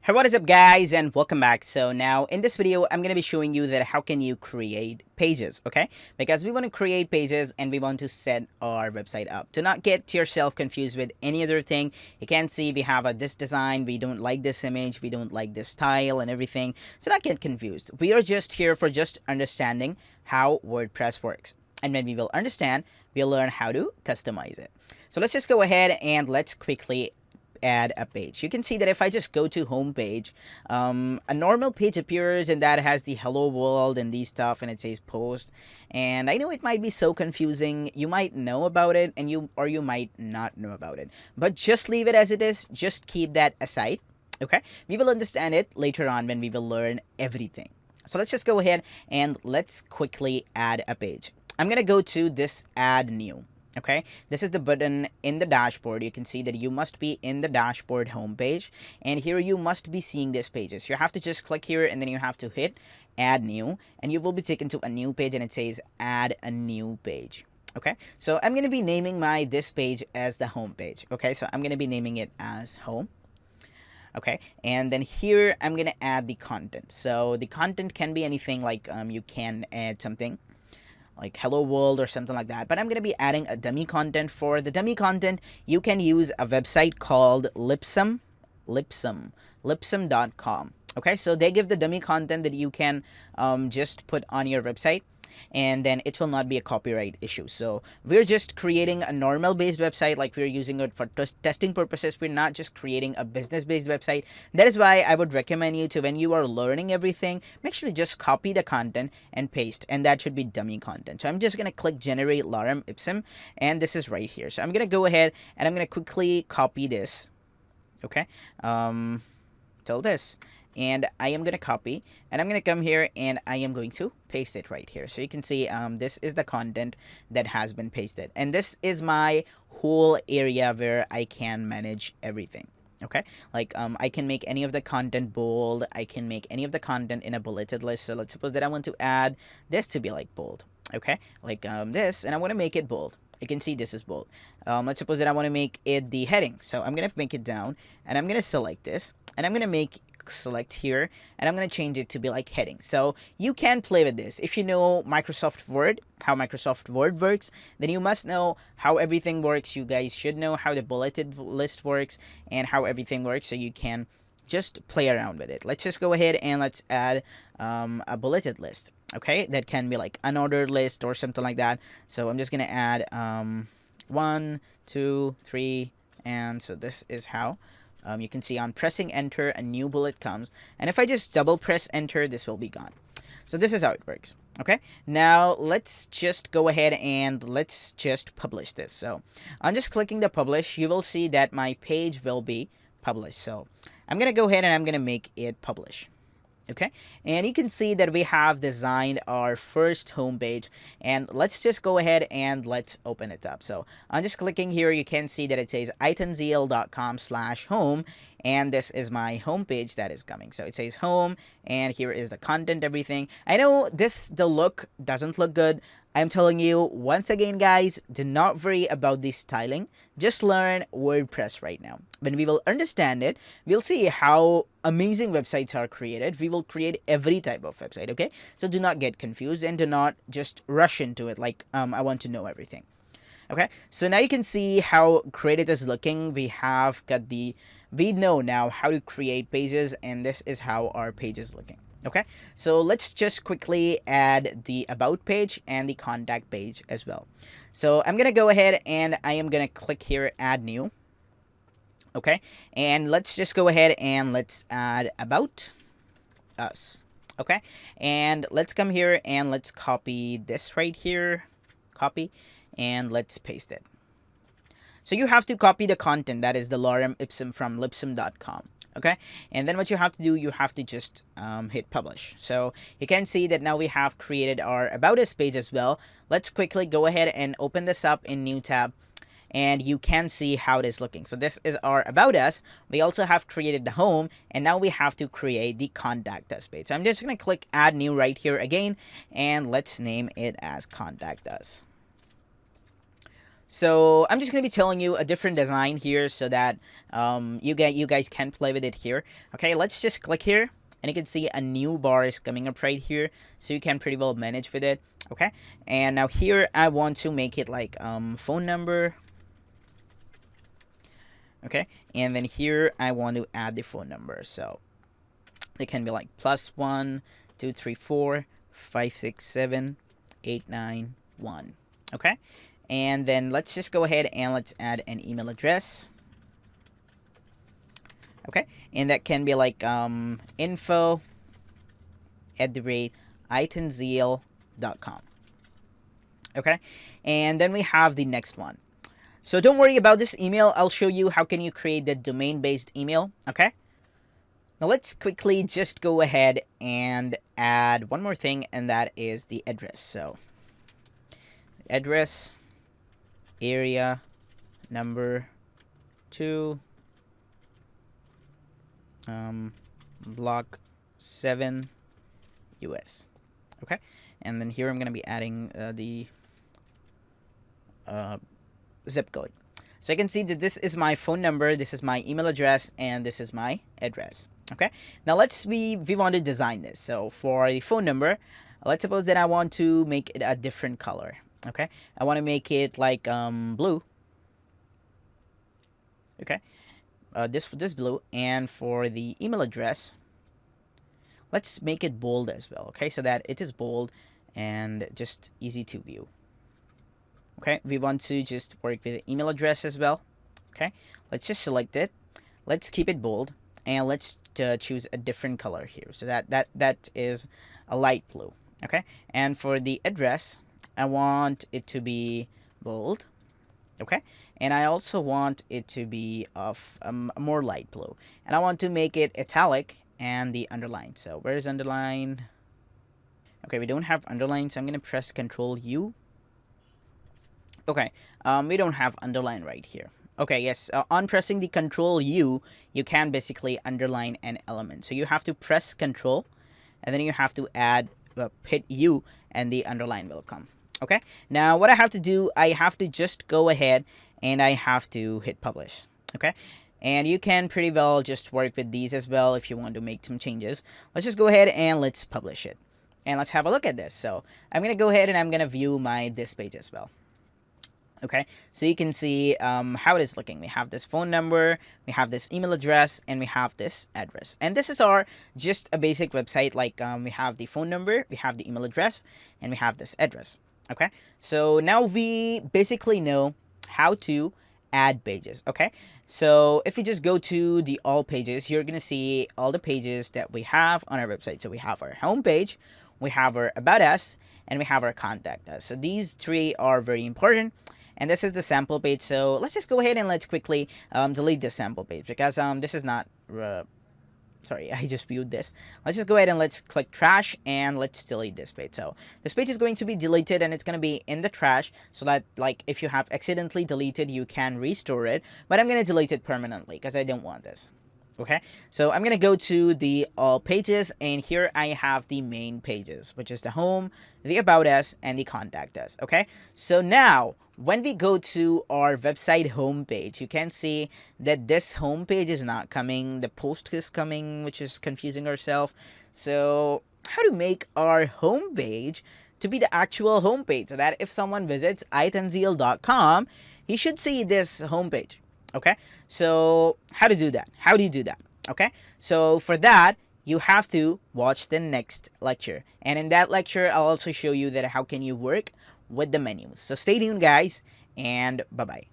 Hey, what is up guys, and welcome back. So now in this video I'm going to be showing you that how can you create pages, okay? Because we want to create pages and we want to set our website up. Do not get yourself confused with any other thing. You can see we have this design, we don't like this image, we don't like this style and everything. So not get confused. We are just here for just understanding how WordPress works. And when we will understand, we'll learn how to customize it. So let's just go ahead and let's quickly add a page. You can see that if I just go to home page, a normal page appears and that has the hello world and these stuff, and it says post. And I know it might be so confusing. You might know about it and you might not know about it, but just leave it as it is. Just keep that aside. Okay, we will understand it later on when we will learn everything. So let's just go ahead and let's quickly add a page. I'm gonna go to this add new. Okay, this is the button in the dashboard. You can see that you must be in the dashboard homepage, and here you must be seeing these pages. You have to just click here and then you have to hit add new, and you will be taken to a new page and it says add a new page. Okay, so I'm going to be naming this page as the home page. Okay, so I'm going to be naming it as home. Okay, and then here I'm going to add the content. So the content can be anything, like you can add something like hello world or something like that, but I'm going to be adding a dummy content. For the dummy content, you can use a website called lipsum.com. Okay, so they give the dummy content that you can just put on your website, and then it will not be a copyright issue. So we're just creating a normal based website, like we're using it for testing purposes. We're not just creating a business based website. That is why I would recommend you to, when you are learning everything, make sure to just copy the content and paste, and that should be dummy content. So I'm just going to click generate lorem ipsum, and this is right here. So I'm going to go ahead and I'm going to quickly copy this. Okay, till this, and I am going to copy, and I'm going to come here and I am going to paste it right here. So you can see this is the content that has been pasted, and this is my whole area where I can manage everything. Okay, like I can make any of the content bold, I can make any of the content in a bulleted list. So let's suppose that I want to add this to be like bold. Okay, like this, and I want to make it bold. You can see this is bold. Let's suppose that I want to make it the heading. So I'm going to make it down, and I'm going to select this, and I'm going to select here, and I'm going to change it to be like heading. So you can play with this. If you know Microsoft Word, how Microsoft Word works, then you must know how everything works. You guys should know how the bulleted list works and how everything works, so you can just play around with it. Let's just go ahead and let's add a bulleted list. Okay, that can be like unordered list or something like that. So I'm just gonna add 1, 2, 3, and so this is how you can see on pressing enter, a new bullet comes, and if I just double press enter, this will be gone. So this is how it works. Okay, now let's just go ahead and let's just publish this. So on just clicking the publish, you will see that my page will be published. So I'm gonna go ahead and I'm gonna make it publish. Okay, and you can see that we have designed our first home page, and let's just go ahead and let's open it up. So I'm just clicking here, you can see that it says itonzeal.com/home, and this is my home page that is coming. So it says home, and here is the content, everything. I know the look doesn't look good. I'm telling you once again, guys, do not worry about the styling. Just learn WordPress right now. When we will understand it, we'll see how amazing websites are created. We will create every type of website, okay? So do not get confused and do not just rush into it like I want to know everything. Okay, so now you can see how great it is looking. We know now how to create pages, and this is how our page is looking. Okay, so let's just quickly add the about page and the contact page as well. So I'm gonna go ahead and I am gonna click here, add new. Okay, and let's just go ahead and let's add about us. Okay, and let's come here and let's copy this right here, copy, and let's paste it. So you have to copy the content, that is the lorem ipsum from lipsum.com. Okay, and then what you have to do, you have to just hit publish. So you can see that now we have created our about us page as well. Let's quickly go ahead and open this up in new tab, and you can see how it is looking. So this is our about us. We also have created the home, and now we have to create the contact us page. So I'm just going to click add new right here again, and let's name it as contact us. So I'm just gonna be telling you a different design here so that you guys can play with it here. Okay, let's just click here, and you can see a new bar is coming up right here, so you can pretty well manage with it. Okay, and now here I want to make it like phone number. Okay, and then here I want to add the phone number, so it can be like +1 2 3 4 5 6 7 8 9 1. Okay, and then let's just go ahead and let's add an email address. Okay, and that can be like info@itanzeal.com. Okay, and then we have the next one. So don't worry about this email. I'll show you how can you create the domain-based email. Okay, now let's quickly just go ahead and add one more thing, and that is the address. So address, area, number 2, block 7, US. Okay, and then here I'm gonna be adding the zip code. So I can see that this is my phone number, this is my email address, and this is my address. Okay, now we want to design this. So for the phone number, let's suppose that I want to make it a different color. Okay, I want to make it like blue. Okay, this blue. And for the email address, let's make it bold as well. Okay, so that it is bold and just easy to view. Okay, we want to just work with the email address as well. Okay, let's just select it. Let's keep it bold, and let's choose a different color here. So that is a light blue. Okay, and for the address, I want it to be bold. Okay, and I also want it to be of a more light blue, and I want to make it italic and the underline. So where's underline? Okay, we don't have underline, so I'm gonna press Control U. Okay, we don't have underline right here. Okay, yes, on pressing the Control U, you can basically underline an element. So you have to press Control, and then you have to hit U, and the underline will come. Okay, now what I have to do, I have to just go ahead and I have to hit Publish. Okay, and you can pretty well just work with these as well if you want to make some changes. Let's just go ahead and let's publish it. And let's have a look at this. So I'm going to go ahead and I'm going to view this page as well. Okay, so you can see how it is looking. We have this phone number, we have this email address, and we have this address. And this is our just a basic website. Like we have the phone number, we have the email address, and we have this address. Okay, so now we basically know how to add pages. Okay, so if you just go to the all pages, you're gonna see all the pages that we have on our website. So we have our home page, we have our about us, and we have our contact us. So these 3 are very important. And this is the sample page. So let's just go ahead and let's quickly delete this sample page, because this is not sorry, I just viewed this. Let's just go ahead and let's click trash, and let's delete this page. So this page is going to be deleted, and it's going to be in the trash, so that like if you have accidentally deleted, you can restore it. But I'm going to delete it permanently because I don't want this. Okay, so I'm gonna go to the all pages, and here I have the main pages, which is the home, the about us, and the contact us. Okay, so now when we go to our website home page, you can see that this home page is not coming, the post is coming, which is confusing ourselves. So how to make our home page to be the actual home page, so that if someone visits itanzeal.com, he should see this home page. Okay, so how to do that? How do you do that? Okay, so for that, you have to watch the next lecture. And in that lecture, I'll also show you that how can you work with the menus. So stay tuned, guys, and bye-bye.